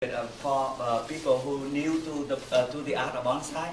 For people who new to the art of bonsai.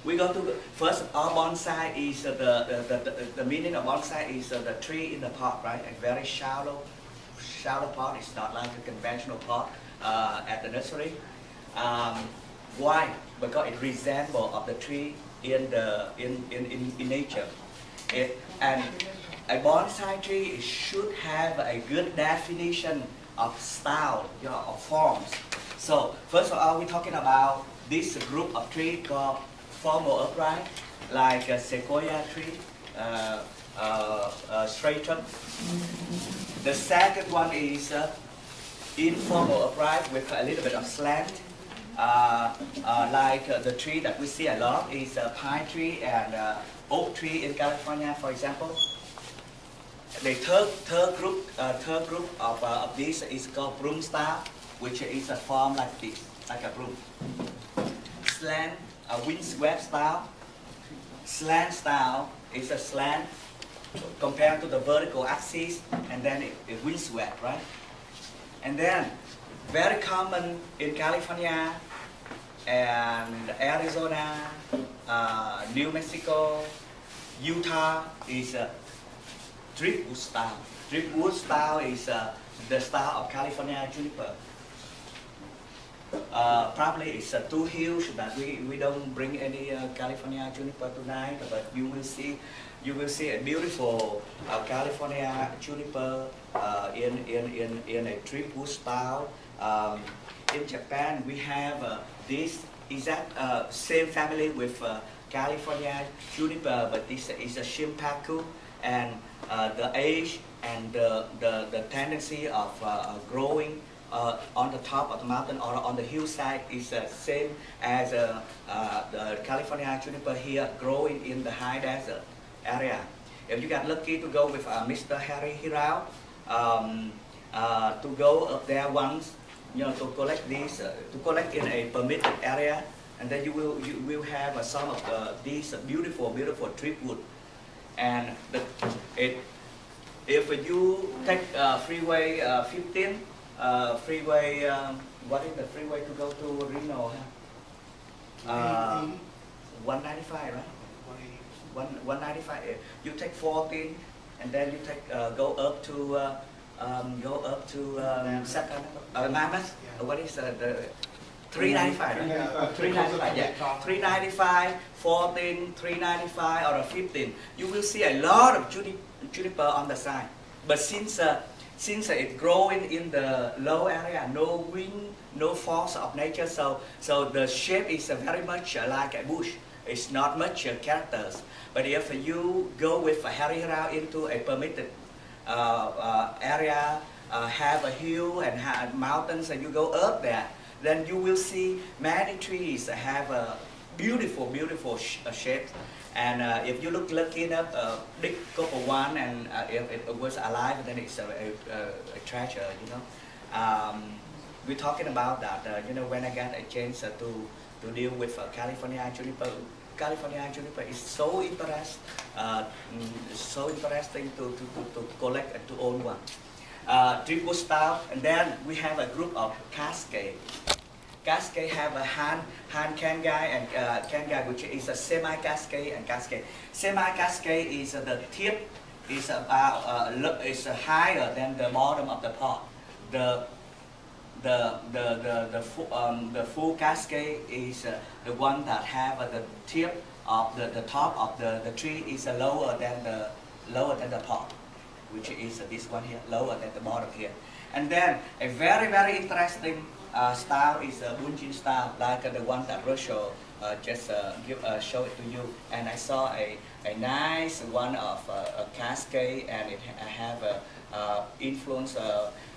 We go to first. Our bonsai is the meaning of bonsai is the tree in the pot, right? A very shallow pot. It's not like a conventional pot at the nursery. Why? Because it resembles of the tree in nature. And a bonsai tree should have a good definition of style, of forms. So first of all, we're talking about this group of trees called formal upright, like a sequoia tree, straight trunk. The second one is informal upright with a little bit of slant, like the tree that we see a lot is a pine tree and oak tree in California, for example. The third group of this is called broom style, which is a form like this, like a broom. Slant, a windswept style. Slant style is a slant compared to the vertical axis, and then it windswept, right? And then, very common in California and Arizona, New Mexico, Utah is driftwood style. Driftwood style is the style of California juniper. Probably it's too huge that we don't bring any California juniper tonight, but you will see a beautiful California juniper in a driftwood style. In Japan, we have this exact same family with California juniper, but this is a shimpaku, and the age and the tendency of growing on the top of the mountain or on the hillside is the same as the California juniper here growing in the high desert area. If you got lucky to go with Mr. Harry Hirao, to go up there once, to collect these, to collect in a permitted area, and then you will have some of these beautiful driftwood. And if you take freeway 15, freeway, what is the freeway to go to Reno? 195, right? 195. You take 14, and then you take go up to Sacramento, Mammoth. What is the 395, right? 395, yeah. 395, 14, 395, or 15. You will see a lot of juniper on the side. But since it's growing in the low area, no wind, no force of nature, so the shape is very much like a bush. It's not much characters. But if you go with a Harry Hirao into a permitted area, have a hill and have mountains, and you go up there, then you will see many trees have a beautiful shape. And if you look enough, big couple one, and if it was alive, then it's a treasure, We're talking about that, when I got a chance to deal with California juniper. California juniper is so interesting to collect and to own one. Driftwood style, and then we have a group of cascade. Cascade have a hand kangai and kangai, which is a semi-cascade and cascade. Semi-cascade is the tip is about is higher than the bottom of the pot. The full cascade is the one that have the tip of the top of the tree is lower than the pot, which is this one here, lower than the bottom here. And then a very interesting style is a bunjin style, like the one that Rochelle just show it to you. And I saw a nice one of a cascade, and it have a influence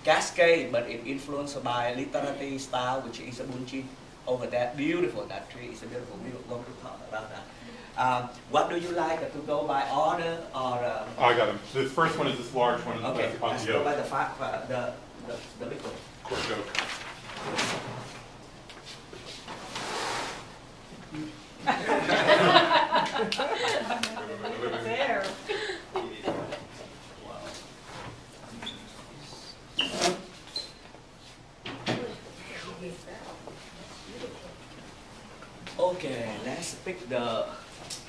cascade, but it influenced by literary style, which is a bunjin over there. Beautiful, that tree is beautiful. We will go to talk about that. What do you like to go by order or? I got them. The first one is this large one. Okay, let's go by the big one. Cork oak. There. Okay, let's pick the,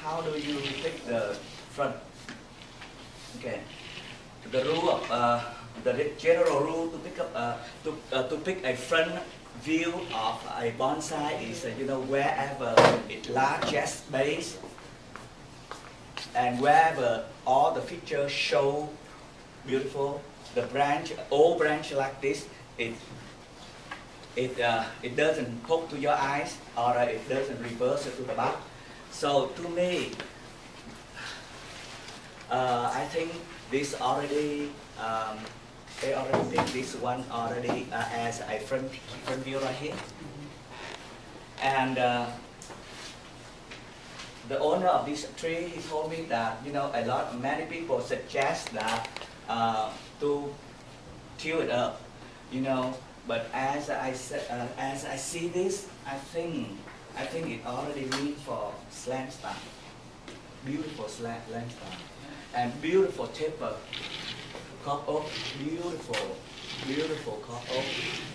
how do you pick the front? Okay, the rule of, the general rule to pick up, to pick a front view of a bonsai is, you know, wherever it largest base and wherever all the features show beautiful, the branch, all branch like this, it doesn't poke to your eyes, or it doesn't reverse to the back. So to me, I think this already, they already picked this one already as a front view right here. And the owner of this tree, he told me that, you know, many people suggest that to tilt it up, you know. But as I see this, I think it already means for slant style, beautiful slant style, and beautiful taper, cork oak, beautiful cork oak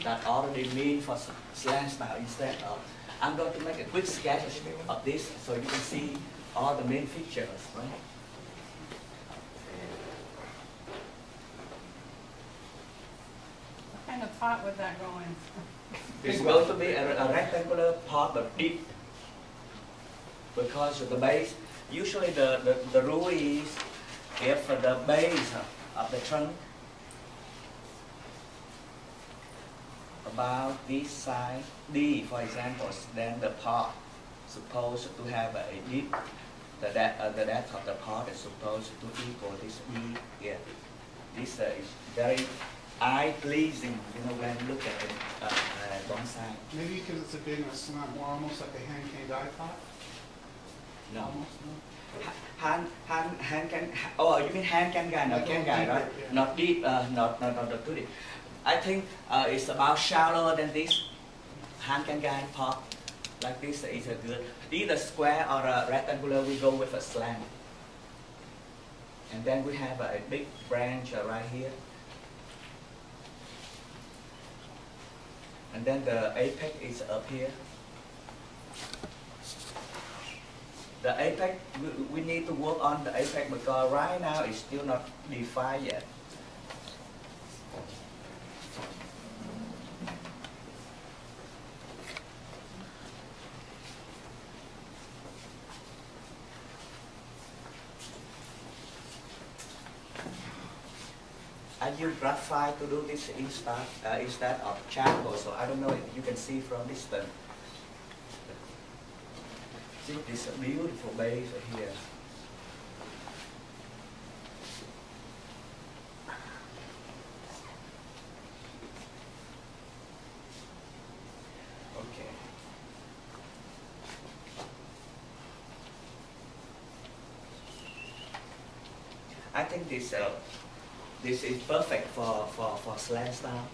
that already mean for slant style instead of. I'm going to make a quick sketch of this so you can see all the main features, right? What kind of pot would that go in? It's going to be a rectangular pot but deep, because of the base. Usually the rule is if the base of the trunk about this size, D for example, then the pot supposed to have a deep, the depth of the pot is supposed to equal this E here. This is very eye-pleasing, you know, when you look at the bonsai. Maybe because it's a big and a slant, more almost like a hand cane die pot? No. Almost, no? Hand can, oh, you mean hand can guy, not can guy, right? Yeah. Not deep, not too deep. I think it's about shallower than this. Hand can guy pot like this is a good. Either square or a rectangular, we go with a slant. And then we have a big branch right here. And then the apex is up here. The apex, we need to work on the apex because right now it's still not defined yet. I use graphite to do this instead of charcoal, so I don't know if you can see from distance. See this beautiful base here. Okay. I think this is perfect for slant style.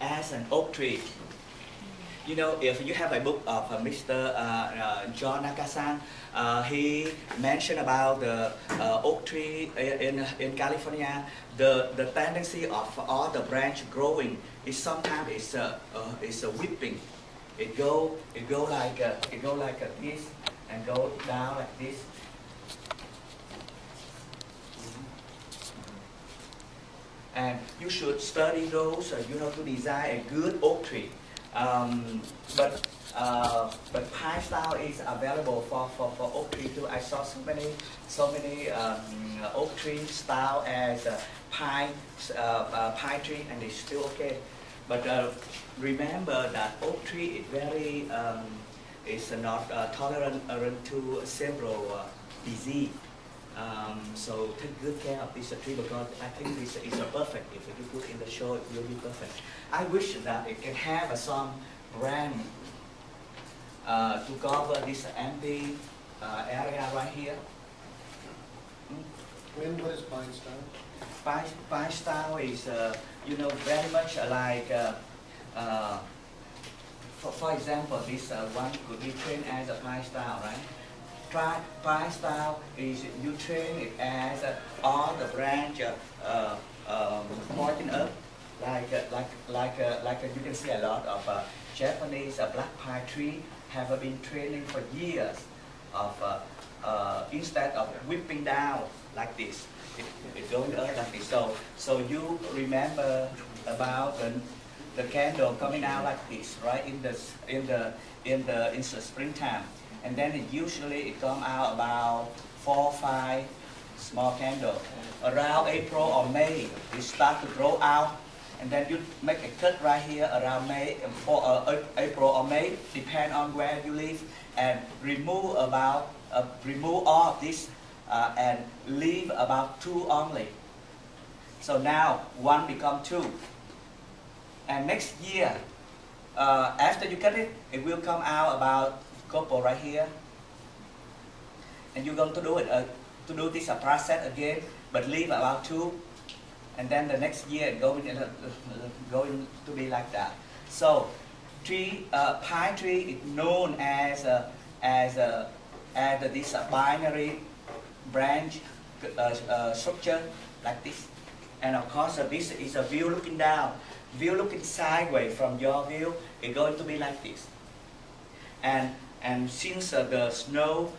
As an oak tree, you know, if you have a book of Mr. John Nakasan, he mentioned about the oak tree in California. The tendency of all the branch growing is sometimes it's a whipping. It go like this and go down like this. And you should study those, you know, to design a good oak tree. But pine style is available for oak tree too. I saw so many oak tree style as pine tree, and it's still okay. But remember that oak tree is very is not tolerant to several disease. So take good care of this tree because I think this is perfect. If you put in the show, it will be perfect. I wish that it can have some brand to cover this empty area right here. What is pine style? Pine style is, you know, very much like, for example, this one could be trained as a pine style, right? Pine style is you train it as all the branch pointing up, like like you can see a lot of Japanese black pine tree have been training for years of instead of whipping down like this, it going up like this. So you remember about the candle coming out like this, right? In the springtime, and then usually it come out about 4 or 5 small candles. Around April or May, it start to grow out, and then you make a cut right here around May, April or May, depend on where you live, and remove remove all of this and leave about 2 only. So now 1 become 2, and next year, after you cut it, it will come out about couple right here, and you're going to do it to do this process again, but leave about 2, and then the next year going to be like that. So pine tree is known as this binary branch structure like this, and of course this is a view looking down. View looking sideways from your view, it's going to be like this. And since the snow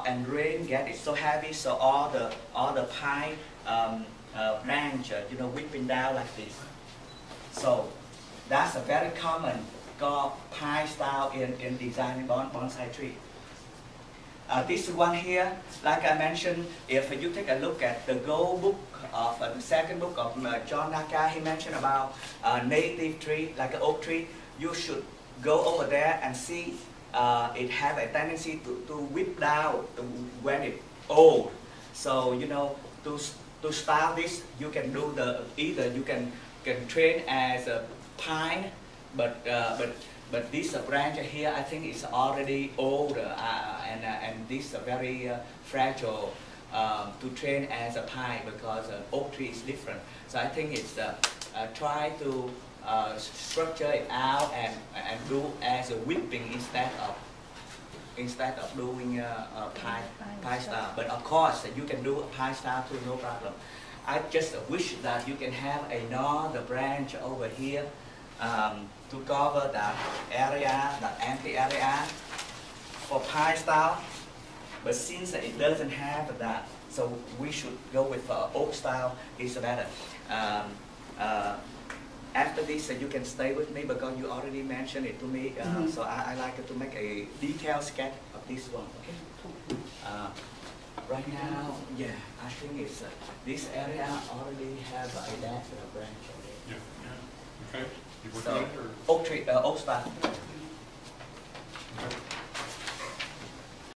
and rain get it so heavy, so all the pine branch, whipping down like this. So that's a very common called pine style in designing bonsai tree. This one here, like I mentioned, if you take a look at the Gold book of the second book of John Naka, he mentioned about native tree, like an oak tree. You should go over there and see it have a tendency to whip down when it's old. So to style this, you can do either you can train as a pine, but this branch here, I think it's already old, and this very fragile to train as a pine, because oak tree is different. So I think it's try to structure it out and do as a whipping instead of doing pine style. But of course you can do a pine style too, no problem. I just wish that you can have another branch over here to cover that area, that empty area for pine style. But since it doesn't have that, so we should go with oak style, is better. After this, you can stay with me because you already mentioned it to me. So I like to make a detailed sketch of this one. Okay. Right now, yeah, I think it's this area already have a branch. Yeah. Okay. You working So on it, or? oak style.